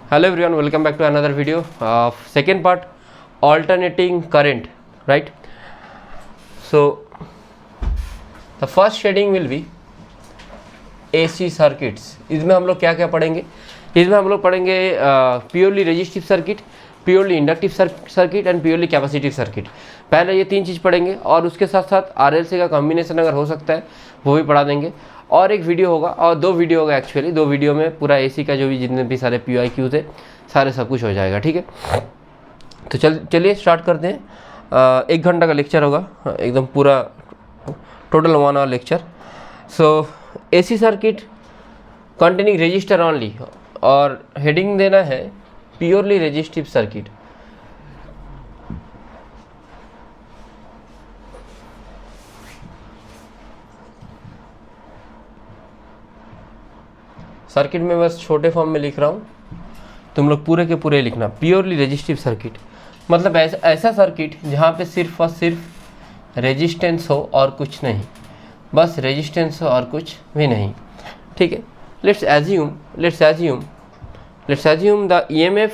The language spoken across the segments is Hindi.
Hello everyone, welcome back to another video. Second part, alternating current, right? So the first shading will be AC circuits. इसमें हम लोग क्या क्या पढ़ेंगे? इसमें हम लोग पढ़ेंगे purely resistive circuit, purely inductive circuit and purely capacitive circuit. पहले ये तीन चीज़ पढ़ेंगे और उसके साथ साथ RLC का कॉम्बिनेशन अगर हो सकता है वो भी पढ़ा देंगे। और एक वीडियो होगा और दो वीडियो होगा एक्चुअली, दो वीडियो में पूरा AC का जो भी जितने भी सारे PYQ थे सारे सब कुछ हो जाएगा, ठीक है। तो चलिए स्टार्ट करते हैं। 1 घंटा का लेक्चर होगा, एकदम पूरा total 1 hour lecture. So AC circuit containing resistor only, और हेडिंग देना है प्योरली रेजिस्टिव सर्किट। सर्किट में बस छोटे फॉर्म में लिख रहा हूँ, तुम लोग पूरे के पूरे लिखना। प्योरली रेजिस्टिव सर्किट मतलब ऐसा सर्किट जहाँ पे सिर्फ और सिर्फ रेजिस्टेंस हो और कुछ नहीं, बस रेजिस्टेंस हो और कुछ भी नहीं, ठीक है। Let's assume the EMF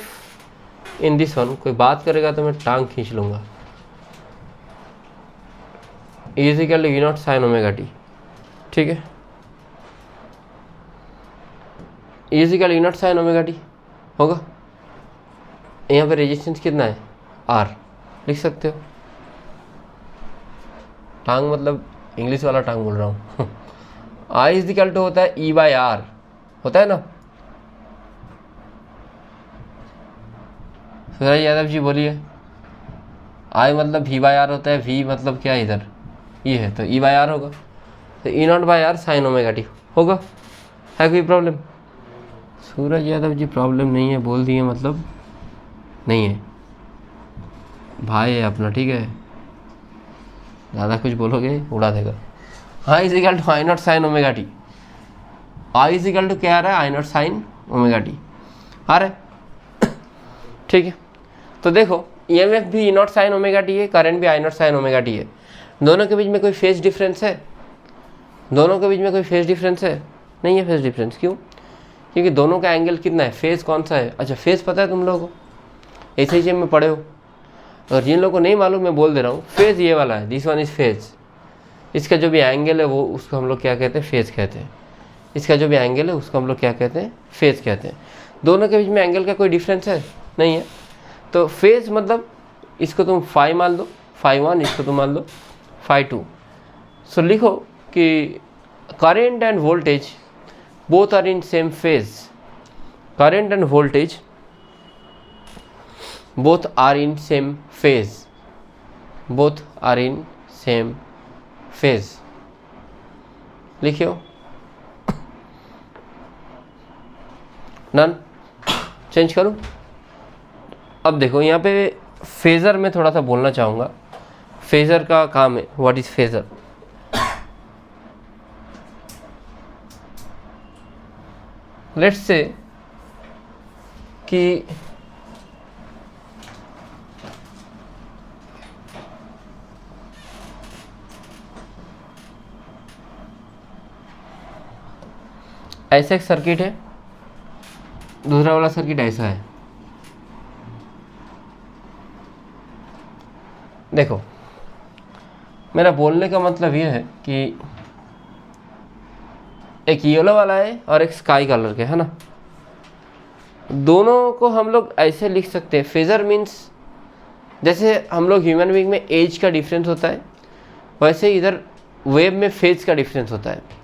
in this one. कोई बात करेगा तो मैं टांग खींच लूँगा। Equal to V0 sin omega t, ठीक है। Equal to V0 sin omega t होगा। यहाँ पे रेजिस्टेंस कितना है? R लिख सकते हो। टांग मतलब इंग्लिश वाला टांग बोल रहा हूँ। I इक्वल टू होता है E/R, होता है ना। सूरज यादव जी बोलिए। I मतलब V/R होता है, V मतलब क्या इधर ये है, तो E/R होगा। तो E0/R sin ओमेगा t होगा। है कोई प्रॉब्लम? सूरज यादव जी प्रॉब्लम नहीं है बोल दिए, मतलब नहीं है, भाई है अपना, ठीक है। ज़्यादा कुछ बोलोगे उड़ा देगा। हाँ equal to I0 sin omega t। I equal to क्या आ रहा है? I0 sin ओमेगा t आ रहा है, ठीक है। तो देखो EMF भी E0 sin ओमेगा t है, करंट भी I0 sin ओमेगा t है। दोनों के बीच में कोई फेज डिफरेंस है? दोनों के बीच में कोई फेज डिफरेंस है? नहीं है फेज डिफरेंस। क्यों? क्योंकि दोनों का एंगल कितना है? फेज कौन सा है? अच्छा फेज पता है तुम लोगों को, ऐसे में पढ़े हो। और जिन लोगों को नहीं मालूम मैं बोल दे रहा हूँ, फेज ये वाला है, दिस वन इज फेज। इसका जो भी एंगल है वो उसको हम लोग क्या कहते हैं? फेज कहते हैं। इसका जो भी एंगल है उसको हम लोग क्या कहते हैं? फेज कहते हैं। दोनों के बीच में एंगल का कोई डिफरेंस है? नहीं है। तो फेज मतलब इसको तुम फाई मान लो, φ1, इसको तुम मान लो φ2। सो लिखो कि current and voltage both are in same phase. Current and voltage both are in same phase, both are in same phase। लिखियो नन चेंज करूं। अब देखो यहाँ पे फेजर में थोड़ा सा बोलना चाहूँगा। फेजर का काम है, what is phasor. Let's say कि ऐसा एक सर्किट है, दूसरा वाला सर्किट ऐसा है। देखो मेरा बोलने का मतलब ये है कि एक येलो वाला है और एक स्काई कलर के, है ना। दोनों को हम लोग ऐसे लिख सकते हैं। फेजर मीन्स जैसे हम लोग ह्यूमन बीइंग में एज का डिफरेंस होता है, वैसे इधर वेव में फेज का डिफरेंस होता है।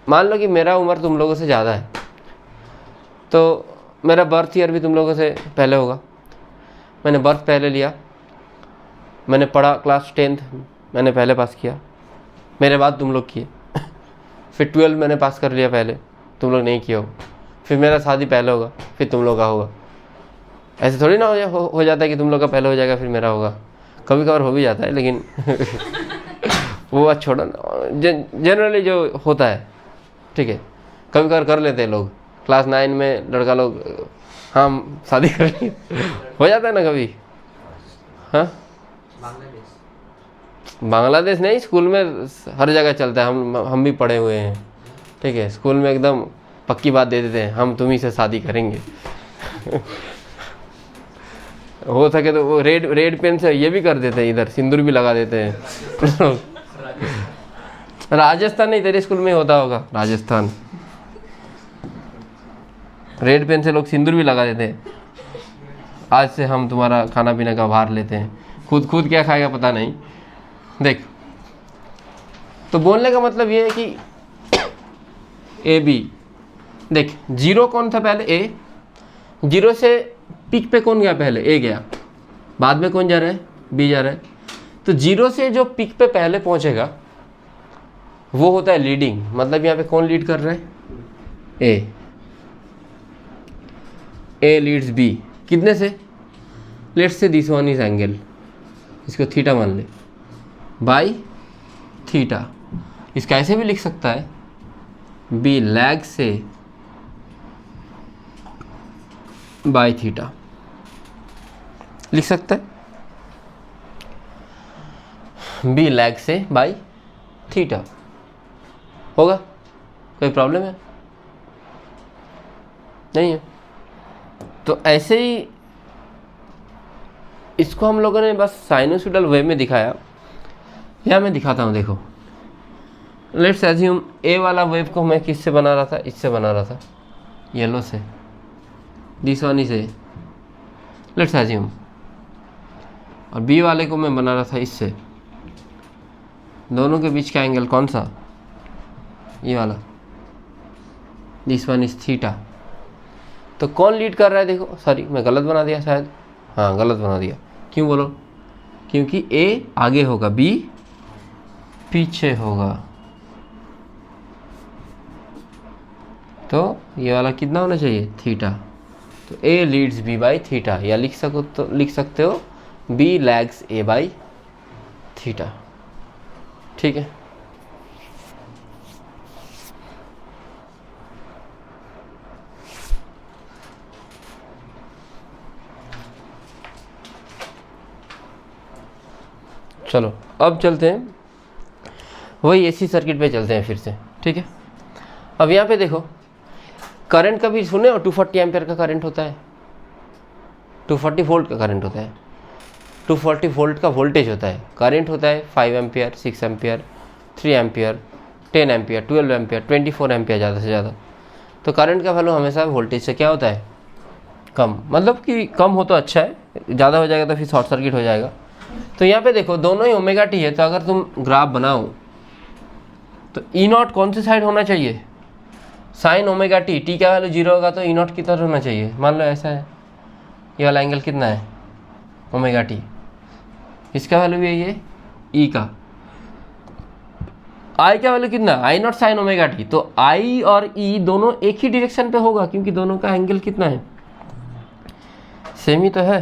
मान लो कि मेरा उम्र तुम लोगों से ज़्यादा है, तो मेरा बर्थ ईयर भी तुम लोगों से पहले होगा। मैंने बर्थ पहले लिया, मैंने पढ़ा क्लास 10th मैंने पहले पास किया, मेरे बाद तुम लोग किए। फिर 12 मैंने पास कर लिया पहले, तुम लोग नहीं किया हो। फिर मेरा शादी पहले होगा, फिर तुम लोग का होगा। ऐसे थोड़ी ना हो जाता है कि तुम लोग का पहले हो जाएगा फिर मेरा होगा। कभी कभार हो भी जाता है, लेकिन वो बात छोड़ो ना। जनरली जो होता है, ठीक है, कभी कभार कर लेते हैं लोग। क्लास 9 में लड़का लोग हम शादी कर लिए, हो जाता है ना कभी। हाँ बांग्लादेश नहीं, स्कूल में हर जगह चलता है। हम भी पढ़े हुए हैं, ठीक है। स्कूल में एकदम पक्की बात दे देते हैं, हम तुम्ही से शादी करेंगे। हो सके तो वो रेड रेड पेन से ये भी कर देते हैं, इधर सिंदूर भी लगा देते हैं। राजस्थान नहीं, तेरे स्कूल में होता होगा राजस्थान, रेड पेन से लोग सिंदूर भी लगा देते हैं। आज से हम तुम्हारा खाना पीना का भार लेते हैं, खुद खुद क्या खाएगा पता नहीं। देख, तो बोलने का मतलब ये है कि ए बी, देख जीरो कौन था पहले, ए, जीरो से पिक पे कौन गया पहले, ए गया, बाद में कौन जा रहा है, बी जा रहा है। तो जीरो से जो पिक पे पहले पहुंचेगा वो होता है लीडिंग, मतलब यहाँ पे कौन लीड कर रहा है, ए लीड्स बी, कितने से, let's say this one is angle, इसको थीटा मान ले, बाई थीटा। इसका ऐसे भी लिख सकता है, बी लैग से बाई थीटा, लिख सकता है, बी लैग से बाई थीटा, होगा? कोई प्रॉब्लम है? नहीं है। तो ऐसे ही इसको हम लोगों ने बस साइनोसॉइडल वे में दिखाया। या मैं दिखाता हूँ, देखो, लेट्स एज्यूम ए वाला वेव को मैं किससे बना रहा था, इससे बना रहा था, येलो से, दिस वन से, लेट्स एज्यूम, और बी वाले को मैं बना रहा था इससे। दोनों के बीच का एंगल कौन सा, ये वाला, दिस वन इज थीटा। तो कौन लीड कर रहा है, देखो, सॉरी मैं गलत बना दिया शायद, हाँ गलत बना दिया, क्यों बोलो, क्योंकि ए आगे होगा, बी पीछे होगा। तो ये वाला कितना होना चाहिए, थीटा। तो A leads B by theta, या लिख सकते हो B lags A by theta. ठीक है, चलो अब चलते हैं वही एसी सर्किट पे चलते हैं फिर से। ठीक है, अब यहाँ पे देखो, करंट का भी सुने हो, 240 एम्पियर का करंट होता है, 240 वोल्ट का करंट होता है, 240 वोल्ट का वोल्टेज होता है, करंट होता है 5 ampere, 6 ampere, 3 ampere, 10 ampere, 12 ampere, 24 ampere ज़्यादा से ज़्यादा। तो करंट का वैल्यू हमेशा वोल्टेज से क्या होता है, कम, मतलब कि कम हो तो अच्छा है, ज़्यादा हो जाएगा तो फिर शॉर्ट सर्किट हो जाएगा। तो यहाँ पे देखो दोनों ही ओमेगा टी है, तो अगर तुम ग्राफ बनाओ तो ई नॉट कौन सी साइड होना चाहिए, साइन ओमेगा टी, टी का वैल्यू 0 होगा तो ई नॉट की तरफ होना चाहिए। मान लो ऐसा है, ये वाला एंगल कितना है, ओमेगा टी, इसका वैल्यू भी ये ई का, आई का वैल्यू कितना, आई नॉट साइन ओमेगा टी। तो आई और ई दोनों एक ही डायरेक्शन पे होगा, क्योंकि दोनों का एंगल कितना है, सेम ही तो है।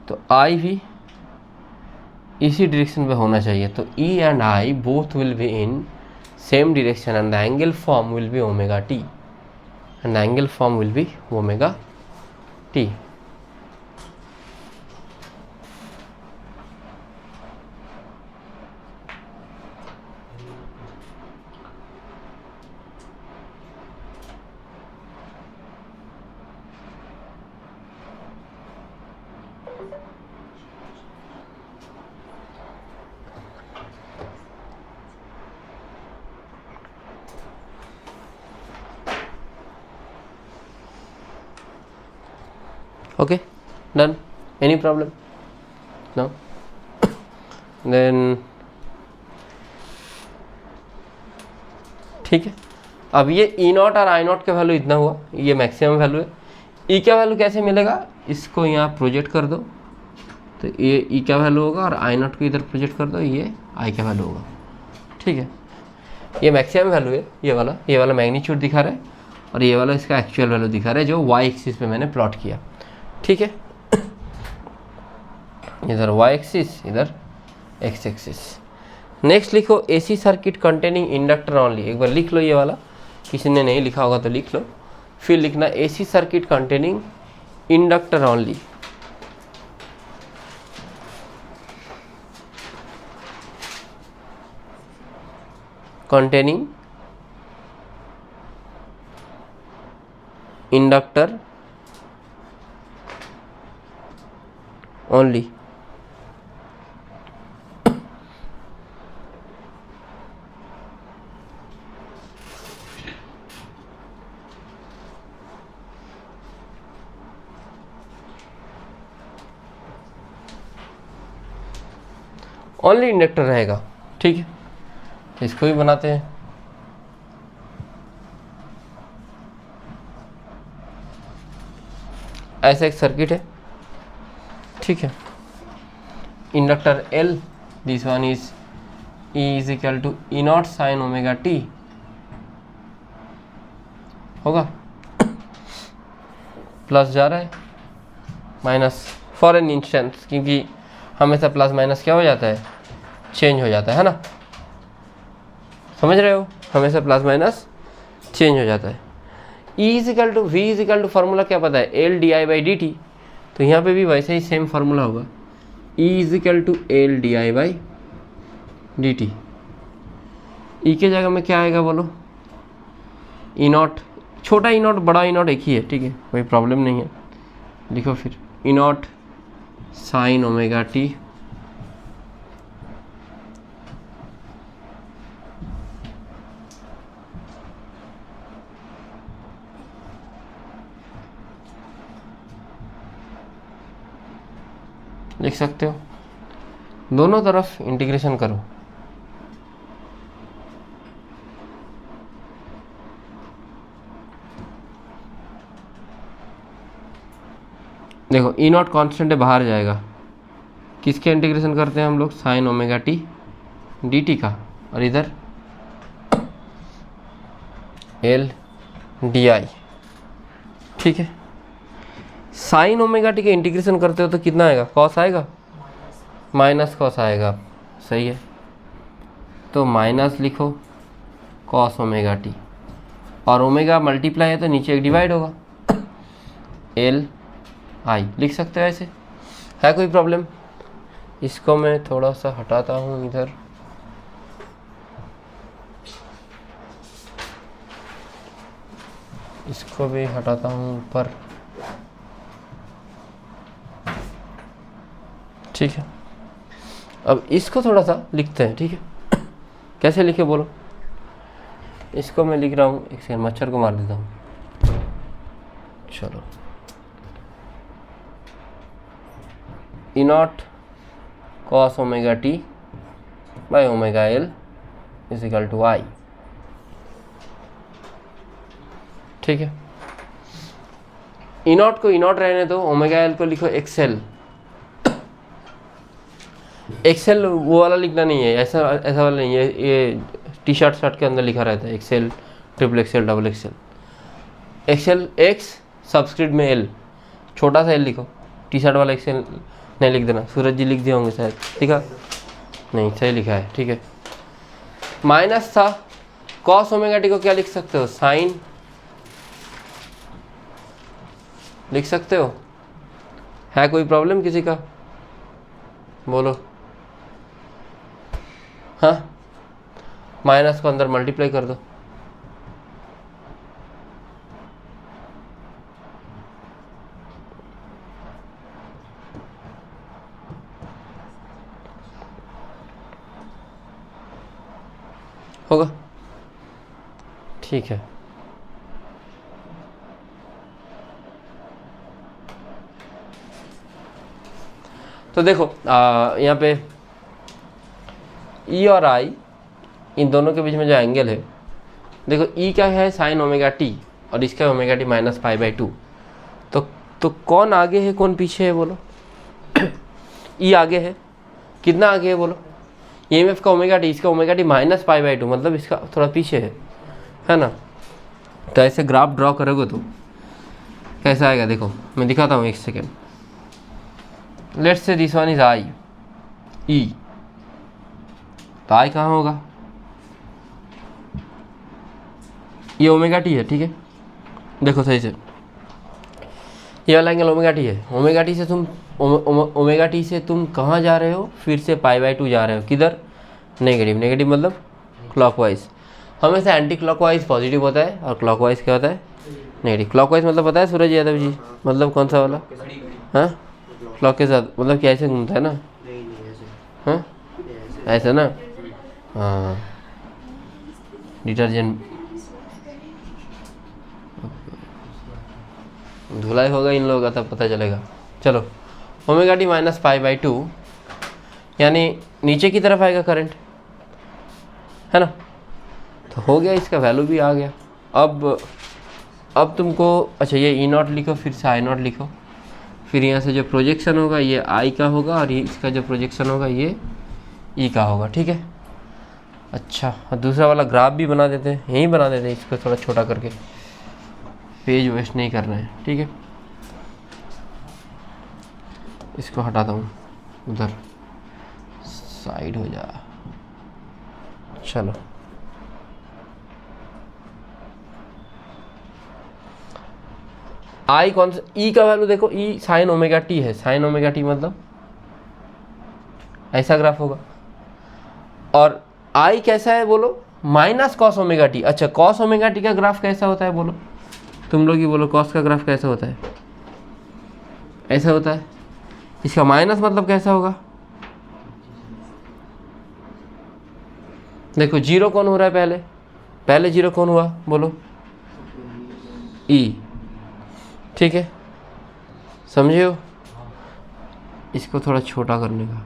तो आई भी इसी डायरेक्शन पे होना चाहिए। तो E and I both will be in same direction and the angle form will be omega T, and the angle form will be omega T. Okay, done. Any problem? No? Then ठीक है, अब ये ई नॉट और आई नॉट का वैल्यू इतना हुआ, ये मैक्सिमम वैल्यू है। ई का वैल्यू कैसे मिलेगा, इसको यहाँ प्रोजेक्ट कर दो, तो ये ई का वैल्यू होगा, और आई नॉट को इधर प्रोजेक्ट कर दो, ये आई का वैल्यू होगा। ठीक है, ये मैक्सिमम वैल्यू है, ये वाला मैग्नीट्यूड दिखा रहा है, और ये वाला इसका एक्चुअल वैल्यू दिखा रहा है, जो वाई एक्सिस पे मैंने प्लॉट किया। ठीक है, इधर वाई एक्सिस, इधर एक्स एक्सिस। नेक्स्ट लिखो AC circuit containing inductor only, एक बार लिख लो ये वाला, किसी ने नहीं लिखा होगा तो लिख लो। फिर लिखना AC circuit containing inductor only. Containing inductor only. Only inductor रहेगा, ठीक है। इसको भी बनाते हैं। ऐसा एक सर्किट है, ठीक है। Inductor L, this one is E is equal to E naught sine omega T होगा, प्लस जा रहा है माइनस फॉर एन इंस्टेंस, क्योंकि हमेशा प्लस माइनस क्या हो जाता है, चेंज हो जाता है ना, समझ रहे हो, हमेशा प्लस माइनस चेंज हो जाता है। E is equal to V is equal to formula क्या पता है, L di by D T, तो यहाँ पे भी वैसे ही सेम फार्मूला होगा, E is equal to L di by D T. E के जगह में क्या आएगा बोलो, ई नॉट, छोटा ई नॉट बड़ा ई नॉट एक ही है, ठीक है, कोई प्रॉब्लम नहीं है। लिखो फिर ई नॉट साइन ओमेगा टी लिख सकते हो, दोनों तरफ इंटीग्रेशन करो। देखो ई नॉट कॉन्स्टेंट है, बाहर जाएगा, किसके इंटीग्रेशन करते हैं हम लोग, sign omega T D T का, और इधर एल डी आई, ठीक है। साइन ओमेगा टी के इंटीग्रेशन करते हो तो कितना आएगा, कॉस आएगा, माइनस कॉस आएगा, सही है। तो माइनस लिखो कॉस ओमेगा टी, और ओमेगा मल्टीप्लाई है तो नीचे एक डिवाइड होगा, एल आई लिख सकते हो ऐसे, है कोई प्रॉब्लम। इसको मैं थोड़ा सा हटाता हूँ इधर, इसको भी हटाता हूँ ऊपर, ठीक है। अब इसको थोड़ा सा लिखते हैं, ठीक है। कैसे लिखे बोलो, इसको मैं लिख रहा हूँ, एक सेकंड मच्छर को मार देता हूँ, चलो। E naught cos omega T by omega L is equal to I, ठीक है। ई नॉट को ई नॉट रहने दो, ओमेगा एल को लिखो एक्सएल। एक्सएल वो वाला लिखना नहीं है, ऐसा ऐसा वाला नहीं है, ये टी शर्ट शर्ट के अंदर लिखा रहता है, XL, triple XL, double XL. XL x subscript में एल, छोटा सा एल लिखो, टी शर्ट वाला एक्सएल नहीं लिख देना, सूरज जी लिख दिए होंगे शायद, लिखा नहीं, सही लिखा है, ठीक है। माइनस था, कॉस ओमेगा टी को क्या लिख सकते हो, साइन लिख सकते हो, है कोई प्रॉब्लम किसी का, बोलो। हाँ, माइनस को अंदर मल्टीप्लाई कर दो, होगा, ठीक है। तो देखो यहाँ पे ई और आई, इन दोनों के बीच में जो एंगल है, देखो ई क्या है, साइन ओमेगा टी, और इसका omega T minus pi by two, तो कौन आगे है कौन पीछे है बोलो। ई आगे है, कितना आगे है बोलो, EMF का ओमेगा टी, इसका omega T minus pi by two, मतलब इसका थोड़ा पीछे है ना। तो ऐसे ग्राफ ड्रॉ करोगे तो कैसा आएगा, देखो मैं दिखाता हूँ, एक second. Let's say this one is I, E, तो आई कहाँ होगा, ये ओमेगा टी है, ठीक है। देखो सही से, ये वाला एंगल ओमेगा टी है, ओमेगा टी से तुम ओमेगा टी से तुम कहाँ जा रहे हो, फिर से पाई बाई टू जा रहे हो, किधर, नेगेटिव, नेगेटिव मतलब क्लॉकवाइज। हमेशा एंटी क्लॉकवाइज पॉजिटिव होता है और क्लॉकवाइज क्या होता है, नेगेटिव। क्लॉकवाइज मतलब पता है सूरज यादव जी, मतलब कौन सा वाला, हाँ, क्लॉक के साथ मतलब कि ऐसे घूमता है ना? नहीं ऐसे। हाँ ऐसे ना? हाँ डिटर्जेंट धुलाई होगा इन लोगों का तब पता चलेगा। चलो omega T minus pi by 2 यानी नीचे की तरफ आएगा करंट, है ना? तो हो गया, इसका वैल्यू भी आ गया। अब तुमको अच्छा ये ई नॉट लिखो, फिर से आई नॉट लिखो, फिर यहाँ से जो प्रोजेक्शन होगा ये आई का होगा और ये इसका जो प्रोजेक्शन होगा ये ई का होगा, ठीक है? अच्छा और दूसरा वाला ग्राफ भी बना देते हैं, यहीं बना देते हैं, इसको थोड़ा छोटा करके, पेज वेस्ट नहीं करना है, ठीक है? इसको हटाता हूँ, उधर साइड हो जा। चलो आई कौन सा, ई का वैल्यू देखो, ई साइन ओमेगा टी है, साइन ओमेगा टी मतलब ऐसा ग्राफ होगा। और आई कैसा है बोलो? Minus cos omega T. अच्छा कॉस ओमेगा टी का ग्राफ कैसा होता है बोलो? तुम लोग ही बोलो, कॉस का ग्राफ कैसा होता है? ऐसा होता है। इसका माइनस मतलब कैसा होगा? देखो जीरो कौन हो रहा है पहले? पहले जीरो कौन हुआ बोलो? ई, ठीक है? समझे हो? इसको थोड़ा छोटा करने का,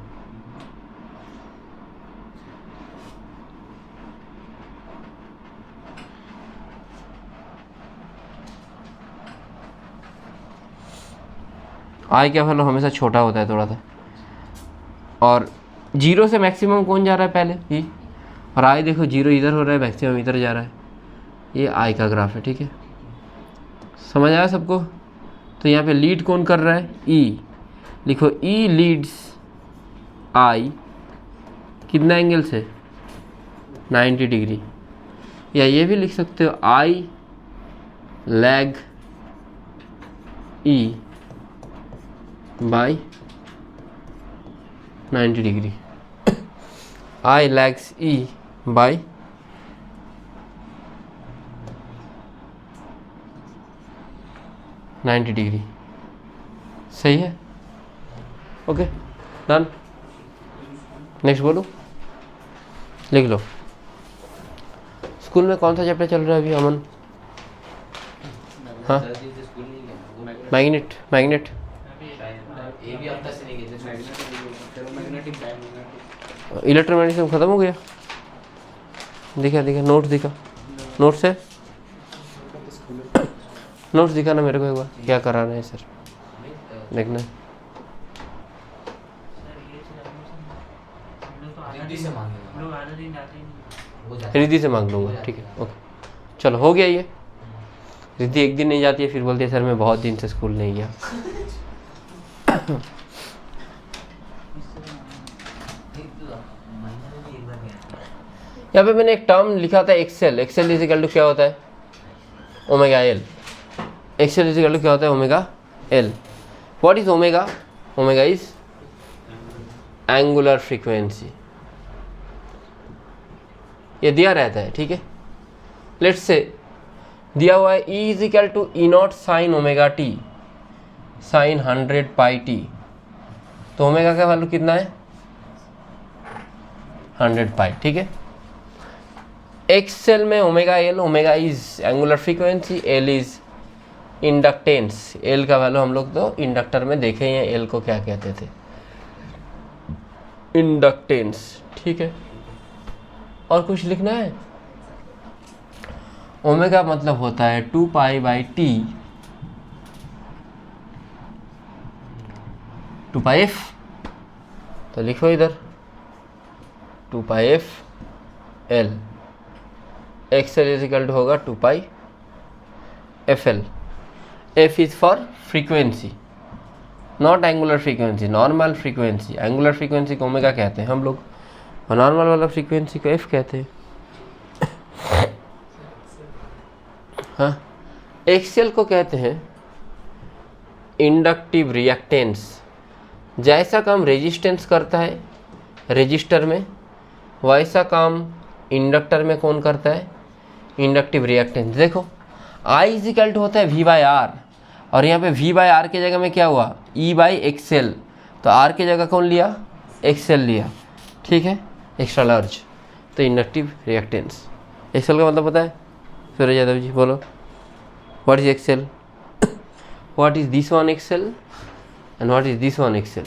आई का वैल्यू हमेशा छोटा होता है थोड़ा सा, और जीरो से मैक्सिमम कौन जा रहा है पहले? ई। और आई देखो जीरो इधर हो रहा है, मैक्सिमम इधर जा रहा है, ये आई का ग्राफ है, ठीक है? समझ आया सबको? तो यहाँ पे लीड कौन कर रहा है? ई। लिखो ई लीड्स आई कितना एंगल से? 90 डिग्री। या ये भी लिख सकते हो I lag E by 90 degree. I lags E by 90 degree. सही है? Okay done. नेक्स्ट बोलो, लिख लो। स्कूल में कौन सा चैप्टर चल रहा है अभी अमन? हाँ मैग्नेट, मैग्नेट इलेक्ट्रोमैग्नेटिज्म खत्म हो गया? दिखा दिखा नोट दिखा, नोट से नोट्स दिखाना मेरे को एक बार, क्या कराना है सर देखना। रिद्धि से मांग लूँगा, ठीक है ओके। चलो हो गया ये। रिद्धि एक दिन नहीं जाती है फिर बोलती है सर मैं बहुत दिन से स्कूल नहीं गया। यहाँ पे मैंने एक टर्म लिखा था XL. XL is equal to क्या होता है? Omega L. XL is equal to क्या होता है? Omega L. What is omega? Omega is angular frequency. ये दिया रहता है, ठीक है? लेट्स से दिया हुआ है E is equal to E naught sine omega T, sine 100 pi T. तो ओमेगा का वैल्यू कितना है? 100 पाई, ठीक है? एक्सेल में omega L, omega is angular frequency, L is inductance. L का वैल्यू हम लोग तो इंडक्टर में देखे हैं, एल को क्या कहते थे? इंडक्टेंस, ठीक है? और कुछ लिखना है? ओमेगा मतलब होता है 2 pi by T, 2 pi F. तो लिखो इधर 2 pi F L. XL is equal to होगा 2 pi F L. F is for frequency, not angular frequency, normal frequency. Angular frequency को ओमेगा कहते हैं हम लोग, और नॉर्मल वाला फ्रीक्वेंसी को एफ कहते हैं। हाँ, एक्सेल को कहते हैं इंडक्टिव रिएक्टेंस। जैसा काम रेजिस्टेंस करता है रेजिस्टर में, वैसा काम इंडक्टर में कौन करता है? Inductive reactance. देखो आई इज इक्वल टू होता है वी बाई आर, और यहाँ पे वी बाई आर की जगह में क्या हुआ? ई बाई एक्सेल। तो आर की जगह कौन लिया, एक्सएल लिया, ठीक है, एक्स्ट्रा लार्ज, तो इंडक्टिव रिएक्टेंस। एक्सएल का मतलब पता है सूरज यादव जी, बोलो what is XL, what is this one XL and what is this one XL,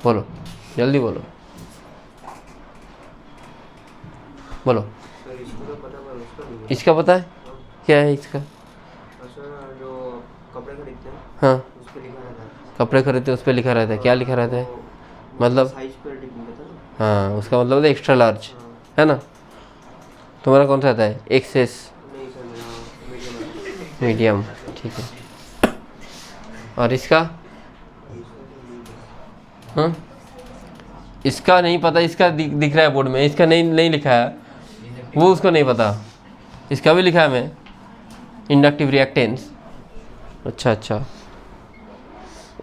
बोलो जल्दी बोलो, बोलो। इसका पता है क्या है इसका, जो कपड़े खरीदते हैं हाँ उस पे लिखा रहता है, कपड़े खरीदते उस पर लिखा रहता है, क्या लिखा रहता है, मतलब साइज पर डिपेंड करता है ना। हाँ उसका मतलब है एक्स्ट्रा लार्ज, है ना। तुम्हारा कौन सा आता है, एक्सेस, नहीं सर मेरा मीडियम मीडियम, ठीक है। और इसका हाँ, इसका नहीं पता, इसका दिख रहा है बोर्ड में, इसका नहीं नहीं लिखा है, वो उसको नहीं पता, इसका भी लिखा है मैं, इंडक्टिव रिएक्टेंस। अच्छा अच्छा,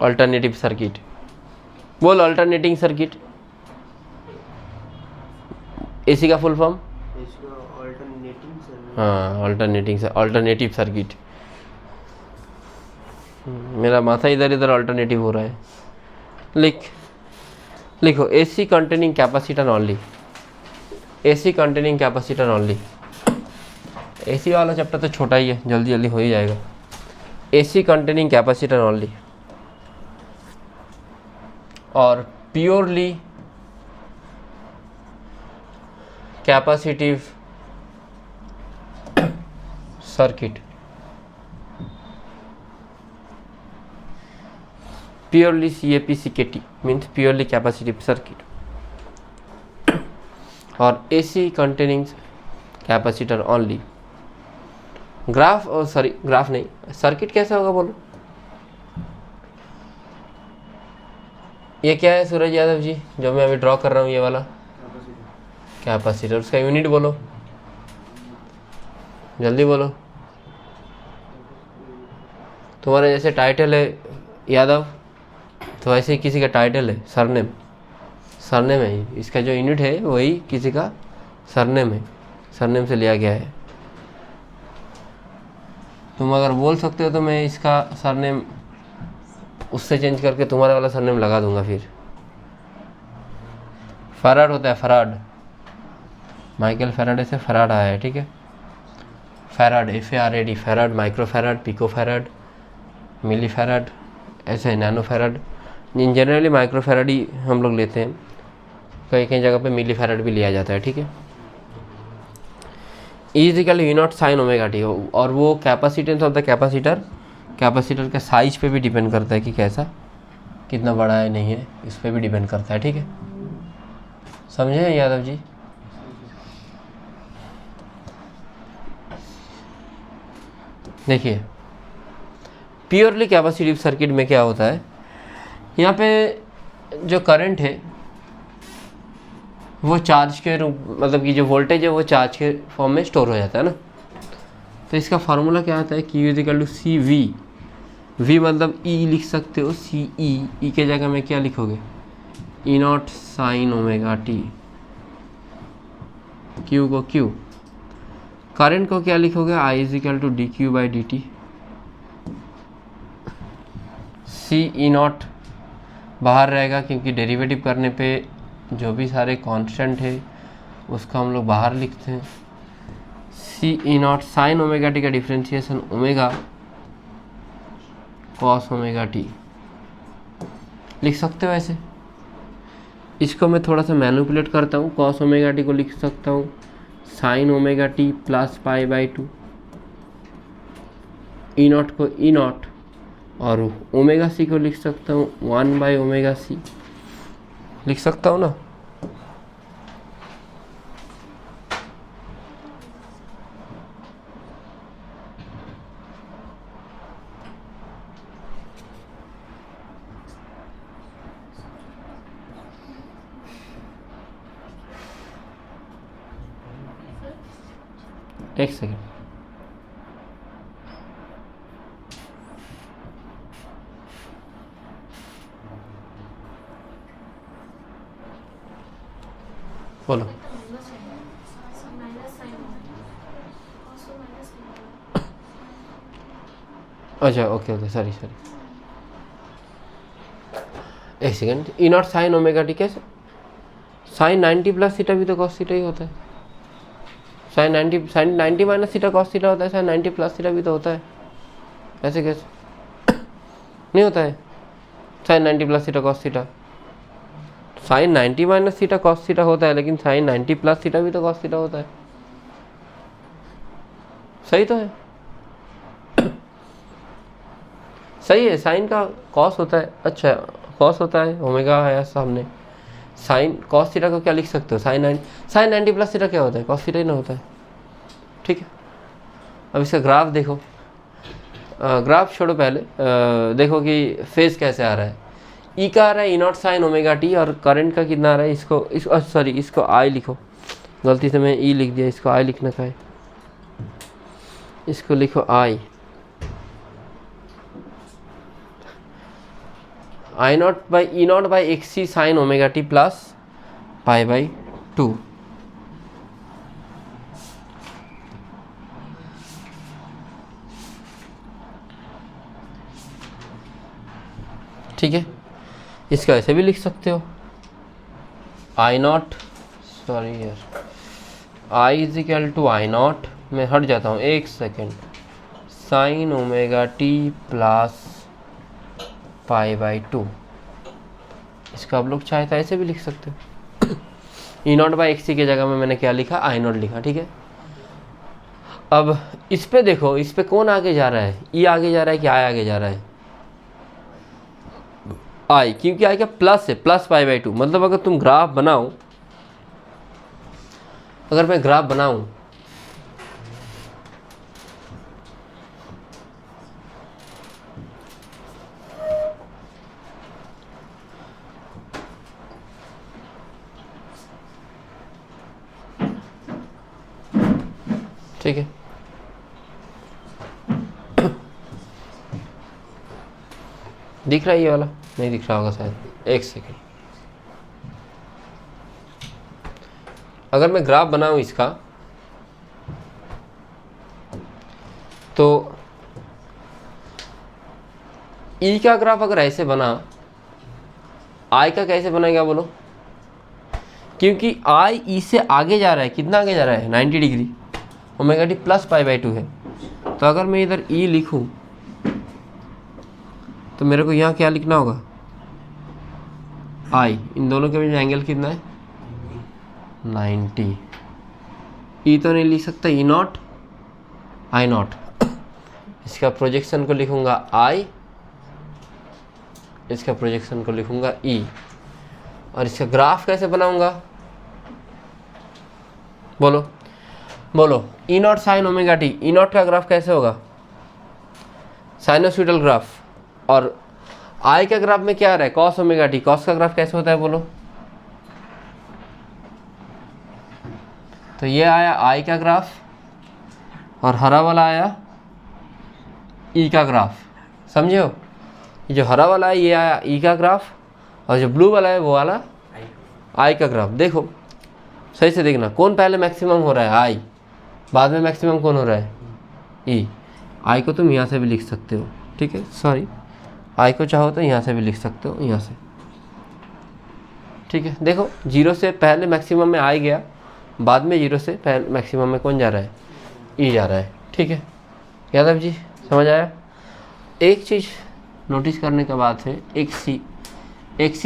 अल्टरनेटिव सर्किट, बोल अल्टरनेटिंग सर्किट, एसी का फुल फॉर्म, इसका अल्टरनेटिंग सर। हाँ अल्टरनेटिंग, अल्टरनेटिव सर्किट। मेरा माथा इधर इधर अल्टरनेटिव हो रहा है। लिखो AC containing capacitor only, AC containing capacitor only. AC वाला चैप्टर तो छोटा ही है, जल्दी जल्दी हो ही जाएगा। एसी कंटेनिंग कैपेसिटर ओनली और purely capacitive circuit, purely CAP-CKT means purely capacitive circuit और AC containing capacitor only। Graph और सॉरी ग्राफ नहीं, सर्किट कैसा होगा बोलो। ये क्या है सूरज यादव जी जो मैं अभी ड्रॉ कर रहा हूँ, ये वाला कैपेसिटर, उसका यूनिट बोलो, जल्दी बोलो। तुम्हारा जैसे टाइटल है यादव, तो ऐसे ही किसी का टाइटल है सरनेम, सरनेम है, इसका जो यूनिट है वही किसी का सरनेम है, सरनेम से लिया गया है। तुम अगर बोल सकते हो तो मैं इसका सरनेम उससे चेंज करके तुम्हारा वाला सरनेम लगा दूंगा। फिर फराड होता है, फराड, माइकल फैराडे से फराड आया है, ठीक है। Farad, FARAD, farad, micro farad, pico farad, milli farad, ऐसे नैनो फैराड। इन जनरली माइक्रो फैराड ही हम लोग लेते हैं, कई कई जगह पे मिली फैराड भी लिया जाता है, ठीक है। Is equal V naught sine omega T, और वो capacitance of the capacitor, capacitor के साइज पे भी डिपेंड करता है कि कैसा, कितना बड़ा है नहीं है, इस पर भी डिपेंड करता है, ठीक है। समझे यादव जी। देखिए प्योरली कैपेसिटिव सर्किट में क्या होता है, यहाँ पे जो करंट है वो चार्ज के रूप, मतलब कि जो वोल्टेज है वो चार्ज के फॉर्म में स्टोर हो जाता है ना। तो इसका फार्मूला क्या आता है, Q=CV, V मतलब E लिख सकते हो, CE, E के जगह में क्या लिखोगे, E naught sine omega T, Q को Q, करंट को क्या लिखोगे, I=dQ/dt, C E नॉट बाहर रहेगा क्योंकि डेरिवेटिव करने पे जो भी सारे कांस्टेंट है उसका हम लोग बाहर लिखते हैं। C E naught sine omega T का differentiation omega cos omega T लिख सकते हो ऐसे। इसको मैं थोड़ा सा मैनिपुलेट करता हूँ, कॉस ओमेगा टी को लिख सकता हूँ sine omega T plus π/2, E naught को ई नॉट, और ओमेगा सी को लिख सकता हूँ 1/ωc, लिख सकता हूँ ना। एक सेकेंड, बोलो। अच्छा ओके ओके, सॉरी सॉरी। एक second, E naught sine omega T कैसे? साइन 90 प्लस थीटा भी तो कॉस थीटा ही होता है। Sine 90 minus theta cos theta होता है, साइन 90 प्लस थीटा भी तो होता है। ऐसे कैसे नहीं होता है? Sine 90 plus theta cos theta, sine 90 minus theta cos theta होता है, लेकिन साइन 90 प्लस थीटा भी तो कॉस थीटा होता है। सही तो है, सही है। साइन का कॉस होता है, अच्छा कॉस होता है, ओमेगा है सामने। साइन कॉस थीटा को क्या लिख सकते हो? साइन 90 प्लस थीटा क्या होता है? कॉस थीटा ही ना होता है। ठीक है, अब इसका ग्राफ देखो। ग्राफ छोड़ो पहले, देखो कि फेज कैसे आ रहा है। ई का आ रहा है ई नॉट साइन ओमेगा टी, और करंट का कितना आ रहा है? इसको आई लिखो, गलती से मैं ई लिख दिया, इसको आई लिखना का है, इसको लिखो I naught by E naught by X C sine omega T plus pi by 2। ठीक है, इसका ऐसे भी लिख सकते हो, आई नॉट, सॉरी यार, I is equal to I naught, मैं हट जाता हूँ एक second, sine omega T plus pi by 2। इसका आप लोग चाहे तो ऐसे भी लिख सकते हो। ई नॉट बाई एक्स सी की जगह में मैंने क्या लिखा? आई नॉट लिखा। ठीक है, अब इस पे देखो, इस पे कौन आगे जा रहा है? ई आगे जा रहा है कि आई आगे जा रहा है? आई, क्योंकि आई का प्लस है, प्लस पाई बाई 2। मतलब अगर तुम ग्राफ बनाओ, अगर मैं ग्राफ बनाऊं, ठीक है, दिख रहा है ये वाला? नहीं दिख रहा होगा शायद, एक सेकेंड। अगर मैं ग्राफ बनाऊं इसका, तो ई का ग्राफ अगर ऐसे बना, आई का कैसे बनेगा बोलो? क्योंकि आई ई से आगे जा रहा है, कितना आगे जा रहा है? 90 degree. Omega T plus pi by 2 है, तो अगर मैं इधर ई लिखूं तो मेरे को यहाँ क्या लिखना होगा? आई, इन दोनों के बीच एंगल कितना है? 90। ई तो नहीं लिख सकता, ई नॉट आई नॉट, इसका प्रोजेक्शन को लिखूंगा आई, इसका प्रोजेक्शन को लिखूंगा ई, और इसका ग्राफ कैसे बनाऊंगा? बोलो बोलो, E naught sine omega T, E naught का ग्राफ कैसे होगा? Sinusoidal graph. और आई का ग्राफ में क्या आ रहा है? कॉस ओमेगा टी, कॉस का ग्राफ कैसे होता है बोलो? तो ये आया आई का ग्राफ, और हरा वाला आया ई का ग्राफ। समझे हो? ये जो हरा वाला है ये आया ई का ग्राफ, और जो ब्लू वाला है वो वाला आई का ग्राफ। देखो सही से देखना, कौन पहले मैक्सिमम हो रहा है? आई। बाद में मैक्सिमम कौन हो रहा है? ई। आई को तुम यहाँ से भी लिख सकते हो, ठीक है, सॉरी, आई को चाहो तो यहाँ से भी लिख सकते हो, यहाँ से। ठीक है, देखो जीरो से पहले मैक्सिमम में आई गया, बाद में जीरो से पहले मैक्सिमम में कौन जा रहा है? ई जा रहा है। ठीक है यादव जी, समझ आया? एक चीज़ नोटिस करने का बात है, एक सी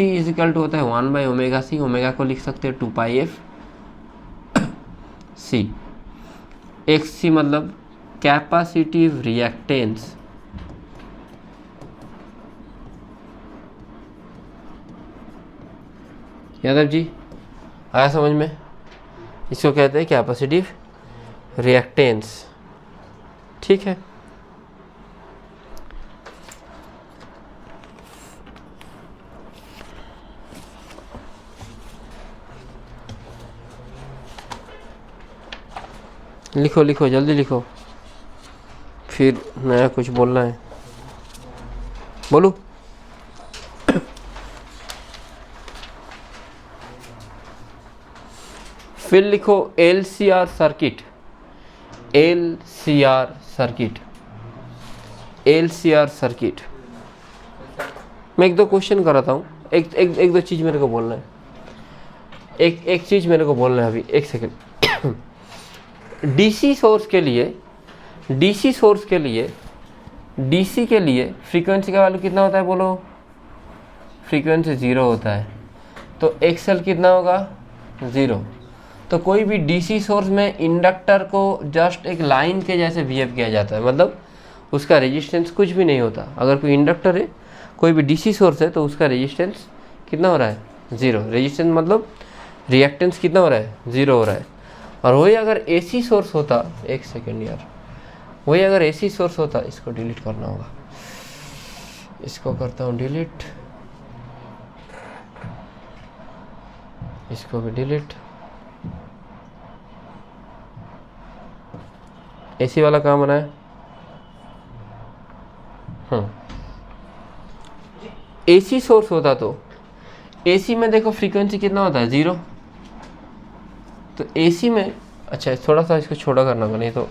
इज इक्वल टू होता है 1 बाई ओमेगा सी। ओमेगा को लिख सकते हैं 2 पाई एफ सी। एक्स सी मतलब कैपेसिटिव रिएक्टेंस, यादव जी आया समझ में? इसको कहते हैं कैपेसिटिव रिएक्टेंस। ठीक है, लिखो लिखो जल्दी लिखो, फिर नया कुछ बोलना है, बोलो। फिर लिखो LCR circuit, LCR circuit, LCR circuit. मैं एक दो क्वेश्चन कराता हूँ, एक दो चीज़ मेरे को बोलना है, एक चीज़ मेरे को बोलना है अभी, एक सेकेंड। डीसी सोर्स के लिए फ्रीक्वेंसी का वैल्यू कितना होता है बोलो? फ्रीक्वेंसी 0 होता है, तो एक्सएल कितना होगा? 0। तो कोई भी डीसी सोर्स में इंडक्टर को जस्ट एक लाइन के जैसे बिहेव किया जाता है, मतलब उसका रेजिस्टेंस कुछ भी नहीं होता। अगर कोई इंडक्टर है, कोई भी डीसी सोर्स है, तो उसका रेजिस्टेंस कितना हो रहा है? 0। रेजिस्टेंस मतलब रिएक्टेंस कितना हो रहा है? 0 हो रहा है। और वही अगर एसी सोर्स होता, एक सेकेंड यार, वही अगर एसी सोर्स होता, इसको डिलीट करना होगा, इसको करता हूँ डिलीट, इसको भी डिलीट। एसी वाला कहाँ बना है? एसी सोर्स होता तो एसी में देखो फ्रीक्वेंसी कितना होता है? 0। तो एसी में, अच्छा थोड़ा सा इसको छोटा करना होगा, नहीं तो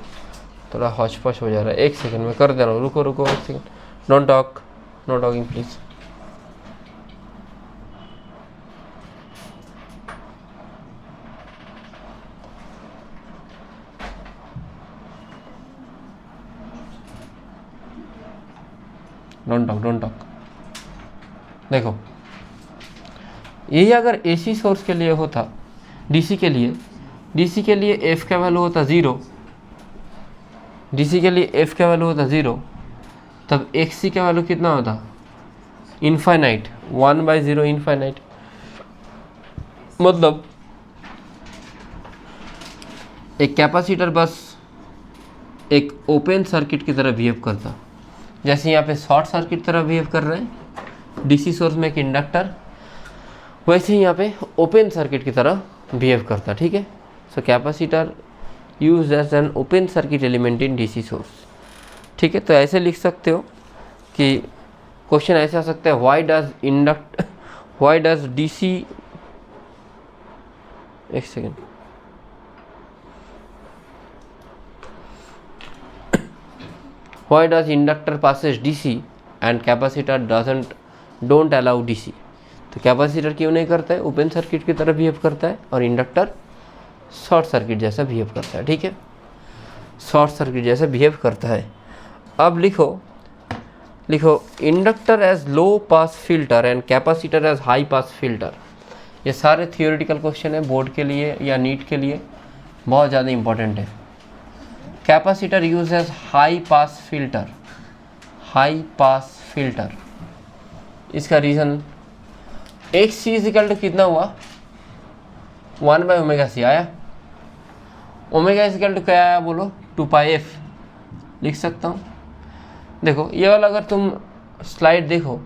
थोड़ा हौच पौच हो जा रहा है। एक सेकंड में कर दे रहा हूँ, रुको एक second, don't talk, know talking please. Don't talk. देखो, यही अगर एसी सोर्स के लिए होता, डीसी के लिए एफ का वैल्यू होता 0, डीसी के लिए एफ का वैल्यू होता 0, तब एक्सी का वैल्यू कितना होता? Infinite, 1/0 infinite. मतलब एक कैपेसिटर बस एक ओपन सर्किट की तरह बिहेव करता, जैसे यहाँ पे शॉर्ट सर्किट तरह बिहेव कर रहे हैं डीसी सोर्स में एक इंडक्टर, वैसे ही यहाँ पे ओपन सर्किट की तरह बिहेव करता। ठीक है, so capacitor use as an open circuit element in DC source. ठीक है, तो ऐसे लिख सकते हो कि क्वेश्चन ऐसे आ सकता है, व्हाई डज डीसी, एक second, why does inductor passes DC and capacitor don't allow DC? तो कैपेसिटर क्यों नहीं करता है? ओपन सर्किट की तरह बिहेव करता है, और इंडक्टर शॉर्ट सर्किट जैसा बिहेव करता है। ठीक है, शॉर्ट सर्किट जैसा बिहेव करता है। अब लिखो inductor as low pass filter and capacitor as high pass filter. ये सारे थियोरेटिकल क्वेश्चन है, बोर्ड के लिए या नीट के लिए बहुत ज़्यादा इंपॉर्टेंट है। Capacitor use as high pass filter. इसका reason X C is equal to कितना हुआ? 1/ωc आया। ओमेगा इजिकल टू क्या आया बोलो? 2πf लिख सकता हूँ। देखो ये वाला अगर तुम स्लाइड देखो,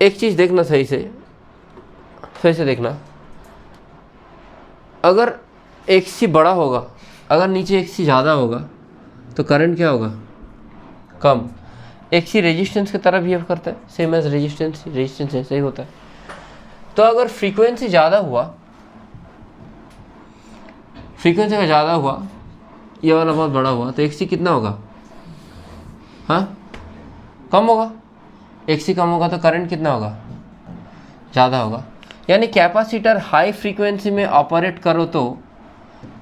एक चीज़ देखना सही से देखना, अगर एक्स सी बड़ा होगा, अगर नीचे एक्स सी ज़्यादा होगा तो करंट क्या होगा? कम। एक्स सी रेजिस्टेंस की तरह बिहेव करता है, सेम एज रेजिस्टेंस ऐसे ही होता है। तो अगर फ्रीक्वेंसी ज़्यादा हुआ, फ्रीक्वेंसी का ज़्यादा हुआ, ये वाला बहुत बड़ा हुआ, तो एक्स सी कितना होगा? हाँ, कम होगा। एक्स सी कम होगा तो करंट कितना होगा? ज़्यादा होगा। यानी कैपेसिटर हाई फ्रीक्वेंसी में ऑपरेट करो तो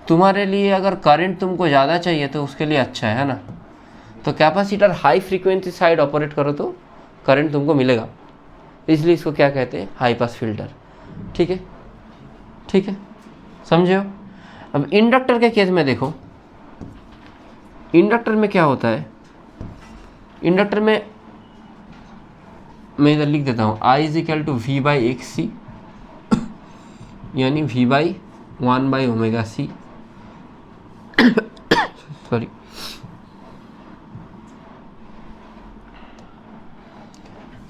तुम्हारे लिए अगर करंट तुमको ज़्यादा चाहिए तो उसके लिए अच्छा है ना। तो capacitor high frequency side operate करो तो करंट तुमको मिलेगा, इसलिए इसको क्या कहते हैं? High pass filter. ठीक है, समझे हो? अब इंडक्टर के केस में देखो, इंडक्टर में क्या होता है? इंडक्टर में मैं इधर लिख देता हूँ, I = V/XC, यानी V/1/ωc, सॉरी,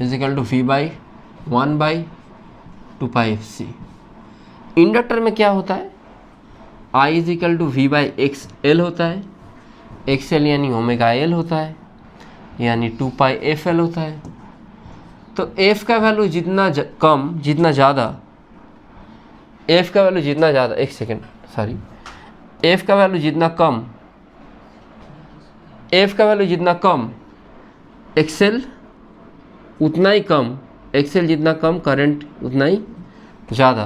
V/1/2πfc। इंडक्टर में क्या होता है? I = V/XL होता है, XL यानी ωL होता है, यानी 2πfl होता है। तो f का वैल्यू जितना कम जितना ज़्यादा, f का वैल्यू जितना ज़्यादा, एक सेकेंड सॉरी, f का वैल्यू जितना कम XL उतना ही कम एक्सएल जितना कम करंट उतना ही ज़्यादा।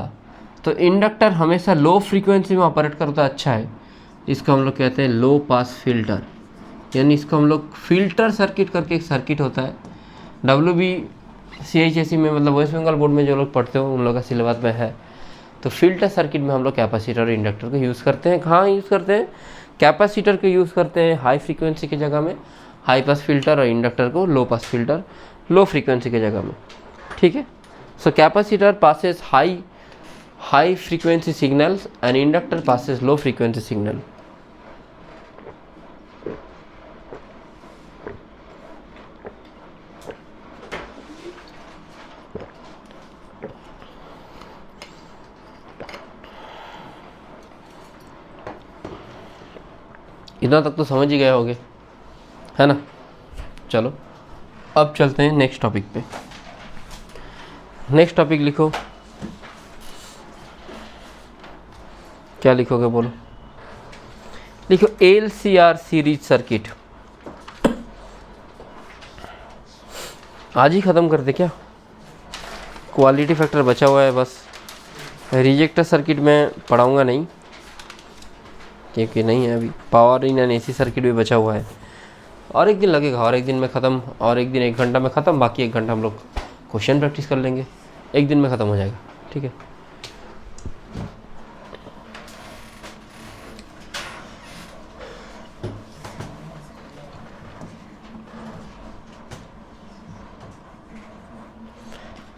तो इंडक्टर हमेशा लो फ्रीक्वेंसी में ऑपरेट करता अच्छा है। इसको हम लोग कहते हैं लो पास फिल्टर, यानी इसको हम लोग फिल्टर सर्किट करके एक सर्किट होता है। WBCHSE में मतलब वेस्ट बंगाल बोर्ड में जो लोग पढ़ते हो उन लोग का सिलेबस में है। तो फिल्टर सर्किट में हम लोग कैपेसिटर और इंडक्टर को यूज़ करते हैं। कहाँ यूज़ करते हैं? कैपेसिटर को यूज़ करते हैं हाई फ्रीक्वेंसी की जगह में हाई पास फिल्टर, और इंडक्टर को लो पास फिल्टर लो फ्रीक्वेंसी की जगह में। ठीक है। So capacitor passes high frequency signals and inductor passes low frequency signal. इतना तक तो समझ ही गए होगे, है ना। चलो अब चलते हैं नेक्स्ट टॉपिक पे। नेक्स्ट टॉपिक लिखो, क्या लिखोगे बोलो? लिखो LCR सीरीज सर्किट। आज ही ख़त्म कर दे क्या? क्वालिटी फैक्टर बचा हुआ है बस। रिजेक्टर सर्किट में पढ़ाऊँगा नहीं, क्योंकि नहीं है अभी। Power in and AC circuit भी बचा हुआ है, और एक दिन लगेगा, और एक दिन में ख़त्म, और एक दिन 1 घंटा में ख़त्म। बाकी 1 घंटा हम लोग क्वेश्चन प्रैक्टिस कर लेंगे, 1 दिन में ख़त्म हो जाएगा। ठीक है।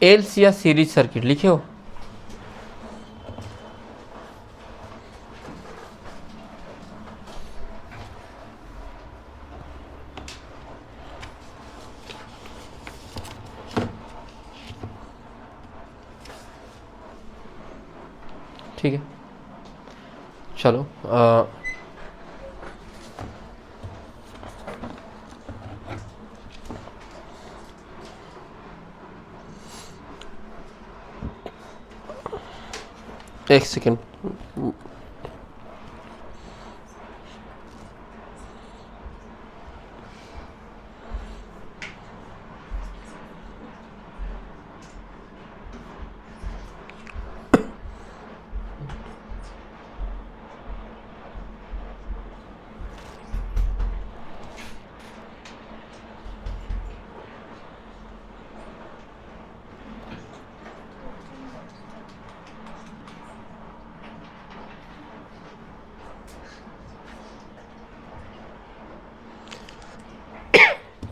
LCR सीरीज सर्किट लिखे हो? ठीक है, चलो एक सेकेंड।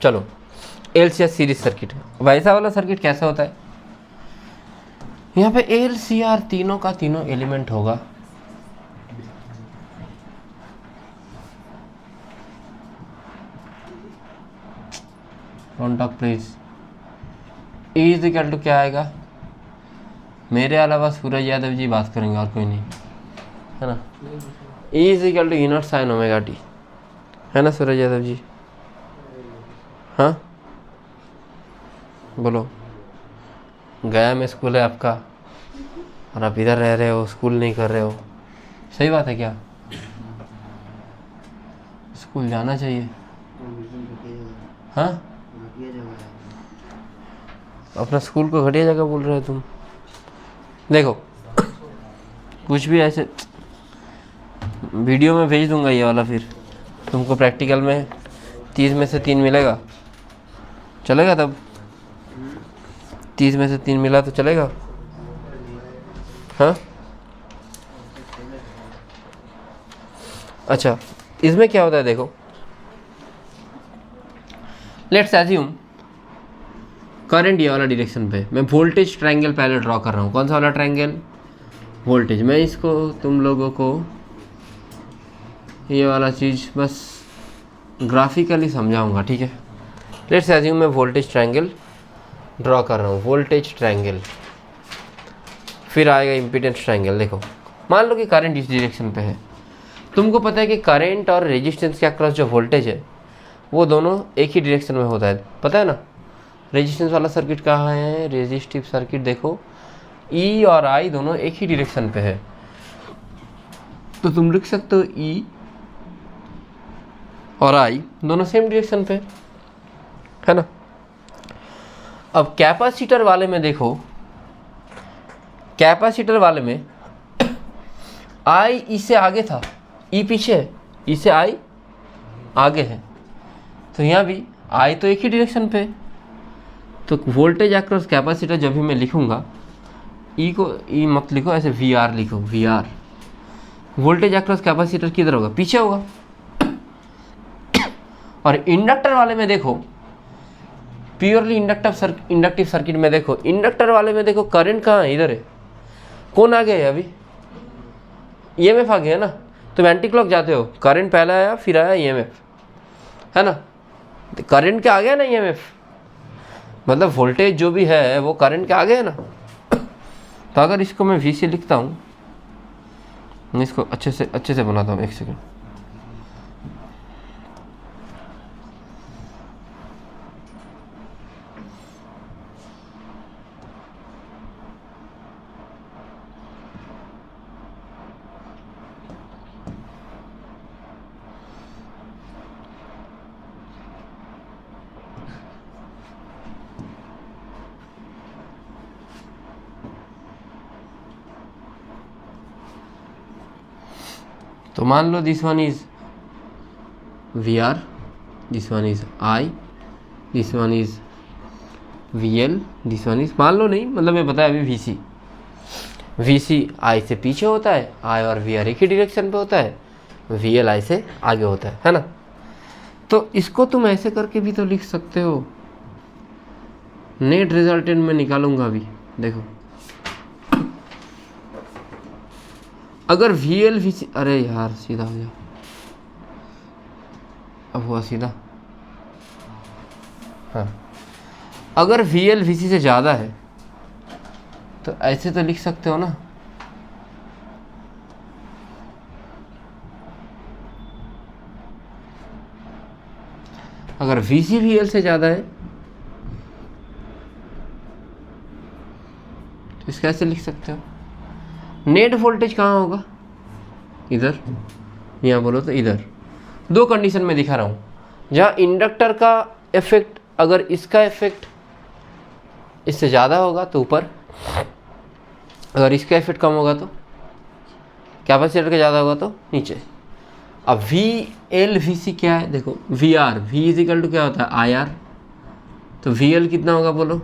चलो LCR सीरीज सर्किट, वैसा वाला सर्किट कैसा होता है? यहाँ पे LCR तीनों का तीनों एलिमेंट होगा। Don't talk please. E is equal to क्या आएगा? मेरे अलावा सूरज यादव जी बात करेंगे, और कोई नहीं, है ना। E is equal to E0 sin omega t, है ना सूरज यादव जी? हाँ बोलो। गया में स्कूल है आपका, और आप इधर रह रहे हो, स्कूल नहीं कर रहे हो। सही बात है क्या? स्कूल जाना चाहिए। हाँ, अपना स्कूल को घटिया जगह बोल रहे हो तुम। देखो कुछ भी ऐसे वीडियो में भेज दूंगा ये वाला, फिर तुमको प्रैक्टिकल में 30 में से 3 मिलेगा, चलेगा? तब 30 में से 3 मिला तो चलेगा? हाँ अच्छा, इसमें क्या होता है देखो, लेट्स एज्यूम करंट ये वाला डायरेक्शन पे, मैं वोल्टेज ट्रायंगल पहले ड्रॉ कर रहा हूँ। कौन सा वाला ट्रायंगल? वोल्टेज। मैं इसको तुम लोगों को ये वाला चीज़ बस ग्राफिकली समझाऊंगा, ठीक है। लेट्स एज्यूम मैं वोल्टेज ट्रायंगल ड्रॉ कर रहा हूँ, वोल्टेज ट्रायंगल, फिर आएगा इम्पीडेंस ट्रायंगल। देखो मान लो कि करंट इस डायरेक्शन पे है, तुमको पता है कि करंट और रेजिस्टेंस के अक्रॉस जो वोल्टेज है वो दोनों एक ही डायरेक्शन में होता है, पता है ना। रेजिस्टेंस वाला सर्किट कहाँ है? रेजिस्टिव सर्किट देखो, E और I दोनों एक ही डायरेक्शन पे है, तो तुम लिख सकते हो E और I दोनों सेम डायरेक्शन पे, है ना। अब कैपेसिटर वाले में देखो, कैपेसिटर वाले में आई इससे आगे था, ई पीछे है, इससे आई आगे है, तो यहाँ भी आई तो एक ही डायरेक्शन पे है। तो वोल्टेज अक्रॉस कैपेसिटर जब भी मैं लिखूंगा, ई को ई मत लिखो, ऐसे वी आर लिखो, V R. Voltage across capacitor किधर होगा, पीछे होगा। और इंडक्टर वाले में देखो, प्योरली इंडक्टिव सर्किट में देखो, इंडक्टर वाले में देखो करंट कहाँ है, इधर है। कौन आ गया है अभी, ईएमएफ आ गया है ना। तुम एंटी क्लॉक जाते हो, करंट पहले आया फिर आया ईएमएफ, है ना। करंट के आ गया ना ईएमएफ, मतलब वोल्टेज जो भी है वो करंट के आगे है ना। तो अगर इसको मैं वी से लिखता हूँ, मैं इसको अच्छे से बनाता हूँ, एक सेकेंड। तो मान लो this one is V R, this one is I, this one is V L, this one is, मान लो नहीं, मतलब मैं बताया अभी वी सी। वी सी आई से पीछे होता है, आई और वी आर एक ही डायरेक्शन पे होता है, वी एल आई से आगे होता है ना। तो इसको तुम ऐसे करके भी तो लिख सकते हो। नेट रिजल्टेंट में निकालूंगा अभी, देखो अगर वी एल वी सी, अरे यार सीधा हो जाओ, अब हुआ सीधा। हाँ, अगर वी एल वी सी से ज़्यादा है तो ऐसे तो लिख सकते हो ना, अगर वी सी वी एल से ज़्यादा है तो इसका ऐसे लिख सकते हो। नेट वोल्टेज कहाँ होगा, इधर, यहाँ बोलो तो इधर। दो कंडीशन में दिखा रहा हूँ, जहाँ इंडक्टर का इफेक्ट, अगर इसका इफेक्ट इससे ज़्यादा होगा तो ऊपर, अगर इसका इफेक्ट कम होगा तो, कैपेसिटर का ज़्यादा होगा तो नीचे। अब वी एल वी सी क्या है, देखो V R, V is equal to क्या होता है, आई आर। तो वी एल कितना होगा बोलो,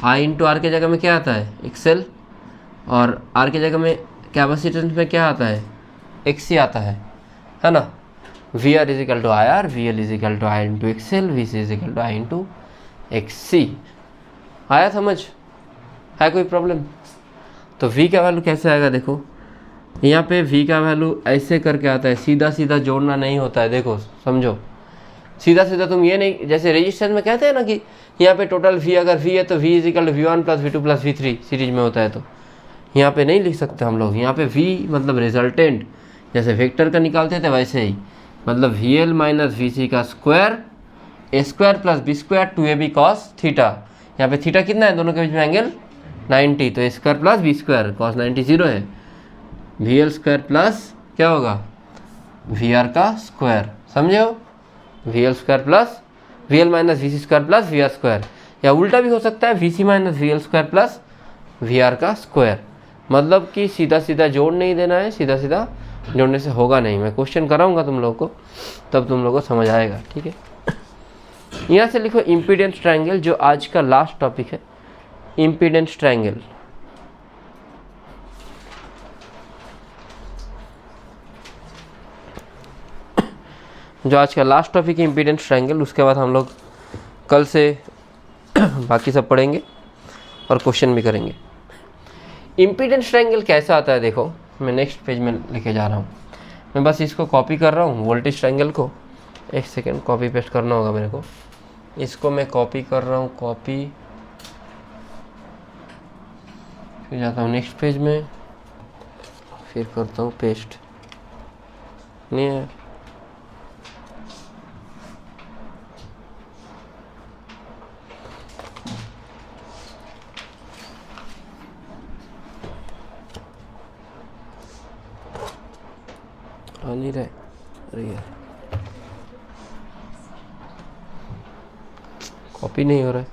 आई इंटू आर के जगह में क्या आता है, एक्सएल, और आर के जगह में कैपेसिटेंस में क्या आता है, एक्सी आता है ना। V R is equal to I R, V L is equal to I into XL, V C is equal to I into XC. आया समझ, है कोई प्रॉब्लम। तो v का वैल्यू कैसे आएगा, देखो यहाँ पे v का वैल्यू ऐसे करके आता है, सीधा सीधा जोड़ना नहीं होता है। देखो समझो, सीधा सीधा तुम ये नहीं, जैसे रेजिस्टेंस में कहते हैं ना कि यहाँ पे टोटल v अगर v है तो v is equal to v1 plus v2 plus v3 series में होता है, तो यहाँ पे नहीं लिख सकते हम लोग। यहाँ पे v मतलब रिजल्टेंट, जैसे वेक्टर का निकालते थे वैसे ही, मतलब V L minus V C का square, A square plus B square two A B cos theta. यहाँ पे थीटा कितना है, दोनों के बीच में एंगल 90, तो A square plus B square, cos 90 0 है। वी एल स्क्वायर प्लस क्या होगा, वी आर का स्क्वायर, समझे हो, V L square plus V L minus V C square plus V R square, या उल्टा भी हो सकता है, V C minus V L square plus V R का स्क्वायर। मतलब कि सीधा सीधा जोड़ नहीं देना है, सीधा सीधा जोड़ने से होगा नहीं। मैं क्वेश्चन कराऊंगा तुम लोगों को, तब तुम लोगों को समझ आएगा, ठीक है। यहाँ से लिखो इम्पीडेंस ट्रायंगल, जो आज का लास्ट टॉपिक है, इम्पीडेंस ट्रायंगल। जो आज का लास्ट टॉपिक है इम्पीडेंस ट्रायंगल, उसके बाद हम लोग कल से बाकी सब पढ़ेंगे और क्वेश्चन भी करेंगे। इम्पीडेंस ट्रायंगल कैसा आता है, देखो मैं नेक्स्ट पेज में लेके जा रहा हूँ। मैं बस इसको कॉपी कर रहा हूँ, वोल्टेज ट्रायंगल को। एक सेकेंड, कॉपी पेस्ट करना होगा मेरे को। इसको मैं कॉपी कर रहा हूँ, कॉपी, फिर जाता हूँ नेक्स्ट पेज में, फिर करता हूँ पेस्ट। नहीं है, आ नहीं रहा, अरे यार कॉपी नहीं हो रहा है।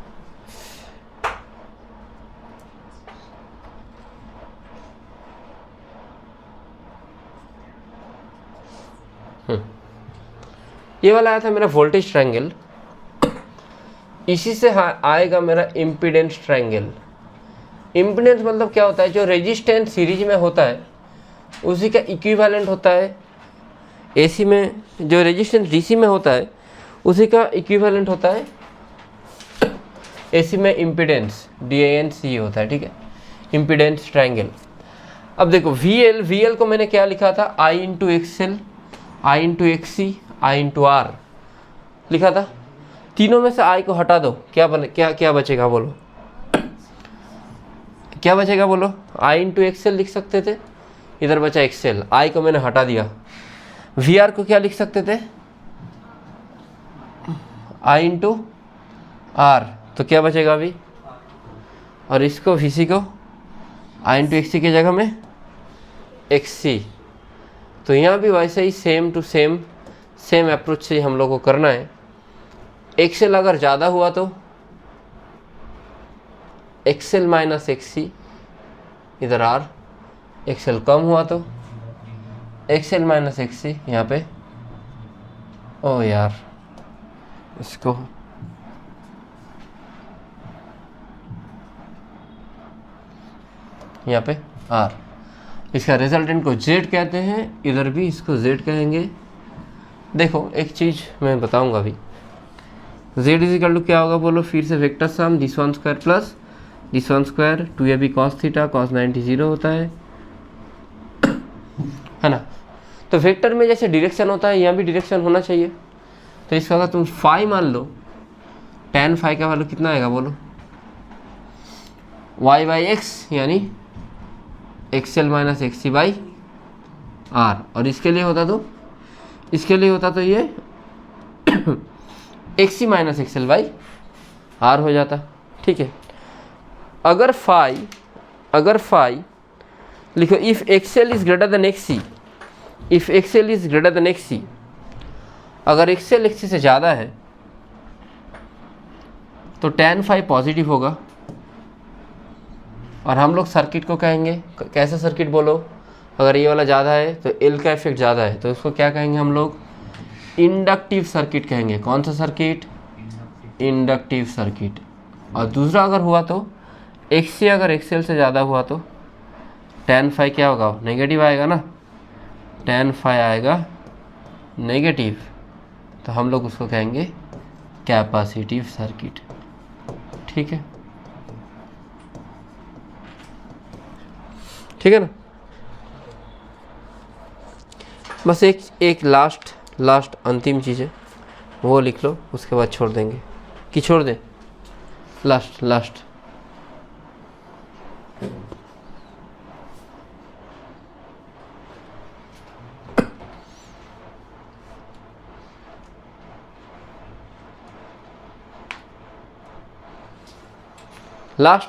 ये वाला आया था मेरा वोल्टेज ट्रायंगल, इसी से आएगा मेरा इम्पीडेंस ट्रायंगल। इम्पीडेंस मतलब क्या होता है, जो रेजिस्टेंस सीरीज में होता है उसी का इक्विवेलेंट होता है। एसी में जो रेजिस्टेंस डीसी में होता है उसी का इक्विवेलेंट होता है एसी में इम्पीडेंस, DANC होता है, ठीक है, इम्पीडेंस ट्रायंगल। अब देखो VL को मैंने क्या लिखा था, I into XL, I into XC, I into R लिखा था। तीनों में से I को हटा दो, क्या बचेगा बोलो, क्या बचेगा बोलो। I इंटू XL लिख सकते थे, इधर बचा XL, I को मैंने हटा दिया। VR को क्या लिख सकते थे, I इंटू R, तो क्या बचेगा अभी, और इसको VC को I इंटू XC की जगह में XC। तो यहाँ भी वैसे ही सेम टू सेम अप्रोच से हम लोग को करना है। XL अगर ज़्यादा हुआ तो XL माइनस XC, इधर R। XL कम हुआ तो XL माइनस XC यहाँ पे। ओ यार, इसको यहाँ पे R। इसका रिजल्टेंट को Z कहते हैं, इधर भी इसको Z कहेंगे। देखो एक चीज़ मैं बताऊंगा अभी, Z इज इक्वल टू क्या होगा बोलो फिर से, vector sum this one square plus this one square, 2ab cos theta cos 90 0 होता है ना। तो वेक्टर में जैसे डायरेक्शन होता है यहाँ भी डायरेक्शन होना चाहिए। तो इसका अगर तुम फाई मान लो, tan फाई का वैल्यू कितना आएगा बोलो, y बाई एक्स यानी XL minus XC by R। और इसके लिए होता तो ये XC minus XL by R हो जाता, ठीक है। अगर फाई लिखो, if XL is greater than XC, if XL is greater than XC, अगर XL XC से ज़्यादा है तो tan फाई पॉजिटिव होगा। और हम लोग सर्किट को कहेंगे, कैसा सर्किट बोलो, अगर ये वाला ज़्यादा है तो L का इफेक्ट ज़्यादा है तो इसको क्या कहेंगे हम लोग, इंडक्टिव सर्किट कहेंगे। कौन सा सर्किट, इंडक्टिव सर्किट। और दूसरा अगर हुआ तो XC अगर XL से ज़्यादा हुआ तो tan फाई क्या होगा, नेगेटिव आएगा ना, tan फाई आएगा नेगेटिव, तो हम लोग उसको कहेंगे कैपेसिटिव सर्किट, ठीक है, ठीक है ना। बस एक लास्ट अंतिम चीज़ है, वो लिख लो, उसके बाद छोड़ देंगे, कि छोड़ दें, लास्ट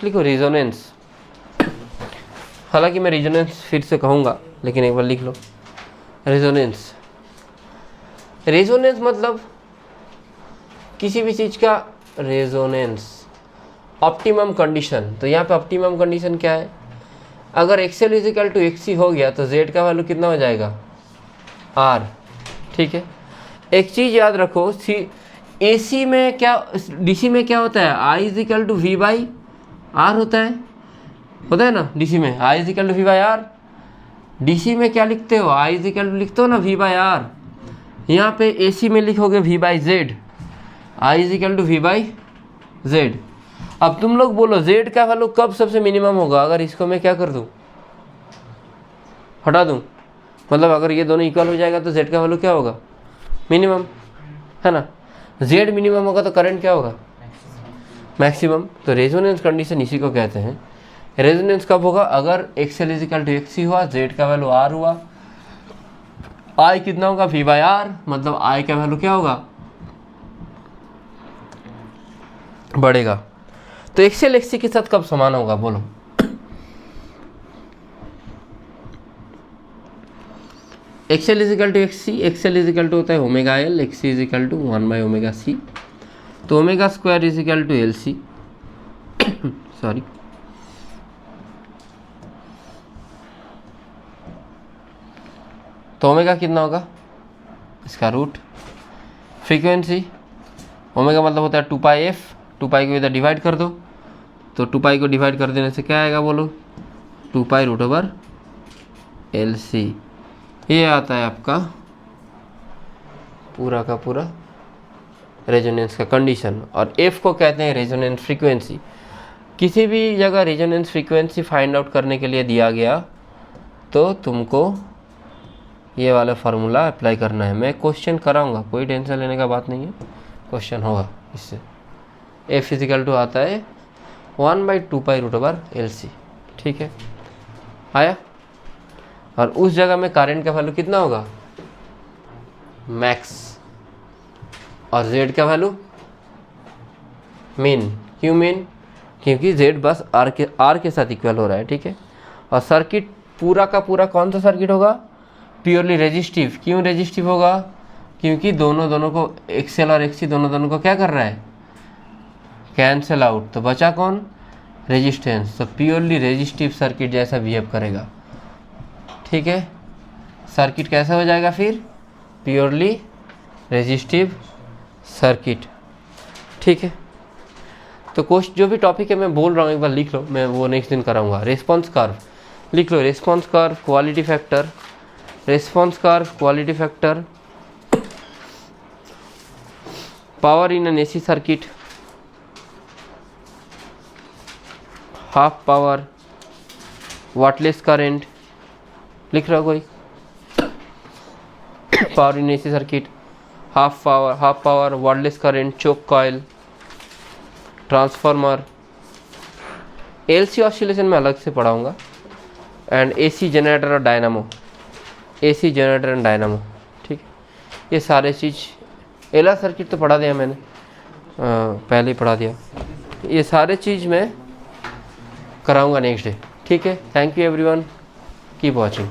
लिखो, रेजोनेंस। हालांकि मैं रेजोनेंस फिर से कहूँगा, लेकिन एक बार लिख लो रेजोनेंस। रेजोनेंस मतलब किसी भी चीज़ का रेजोनेंस, ऑप्टिमम कंडीशन। तो यहाँ पे ऑप्टिमम कंडीशन क्या है, अगर XL is equal to XC हो गया तो Z का वैल्यू कितना हो जाएगा, R, ठीक है। एक चीज़ याद रखो, AC में क्या, DC में क्या होता है, I is equal to V by R होता है ना DC में, I is equal to V by R। DC में क्या लिखते हो, I इज इक्वल टू लिखते हो ना V बाई R। यहाँ पे AC में लिखोगे V by Z, I is equal to V by Z। अब तुम लोग बोलो Z का वैल्यू कब सबसे मिनिमम होगा, अगर इसको मैं क्या कर दूँ, हटा दूँ, मतलब अगर ये दोनों इक्वल हो जाएगा तो Z का वैल्यू क्या होगा, मिनिमम, है ना। Z मिनिमम होगा तो करंट क्या होगा, मैक्सिमम। तो रेजोनेंस कंडीशन इसी को कहते हैं। रेजोनेंस कब होगा, अगर XL is equal to XC हुआ, Z का वैल्यू R हुआ, I कितना होगा, V बाई R, मतलब I का वैल्यू क्या होगा, बढ़ेगा। तो XL XC के साथ कब समान होगा बोलो, XL is equal to XC, XL is equal to होता है omega L, XC is equal to 1 by omega C। तो omega square is equal to LC, sorry, तो ओमेगा कितना होगा, इसका रूट। फ्रीक्वेंसी ओमेगा मतलब होता है 2πf, 2π को इधर डिवाइड कर दो, तो 2π को डिवाइड कर देने से क्या आएगा बोलो, 2π√LC। ये आता है आपका पूरा का पूरा रेजोनेंस का कंडीशन, और f को कहते हैं रेजोनेंस फ्रीक्वेंसी। किसी भी जगह रेजोनेंस फ्रीक्वेंसी फाइंड आउट करने के लिए दिया गया तो तुमको ये वाला फार्मूला अप्लाई करना है। मैं क्वेश्चन कराऊंगा, कोई टेंशन लेने का बात नहीं है, क्वेश्चन होगा इससे। f इजिकल टू आता है 1/2π√LC, ठीक है, आया। और उस जगह में करंट का वैल्यू कितना होगा, मैक्स, और z का वैल्यू मीन। क्यों मीन, क्योंकि z बस r के साथ इक्वल हो रहा है, ठीक है। और सर्किट पूरा का पूरा कौन सा सर्किट होगा, प्योरली रेजिस्टिव। क्यों रेजिस्टिव होगा, क्योंकि दोनों को XL और XC दोनों को क्या कर रहा है, कैंसिल आउट, तो बचा कौन, रेजिस्टेंस। तो प्योरली रेजिस्टिव सर्किट जैसा बिहेव करेगा, ठीक है। सर्किट कैसा हो जाएगा फिर, प्योरली रेजिस्टिव सर्किट, ठीक है। तो कोर्स जो भी टॉपिक है मैं बोल रहा हूँ एक बार लिख लो, मैं वो नेक्स्ट दिन कराऊंगा। रेस्पॉन्स कर्व लिख लो, response curve, quality factor, response curve, quality factor, power in an AC circuit, half power, wattless current, लिख रहा कोई, power in AC circuit, half power, wattless current, choke coil, transformer, LC oscillation में अलग से पढ़ाऊंगा, एंड AC जनरेटर और dynamo, AC generator and dynamo, ठीक है। ये सारे चीज़, LR सर्किट तो पढ़ा दिया मैंने, पहले ही पढ़ा दिया। ये सारे चीज़ मैं कराऊंगा नेक्स्ट डे, ठीक है। Thank you everyone, keep watching.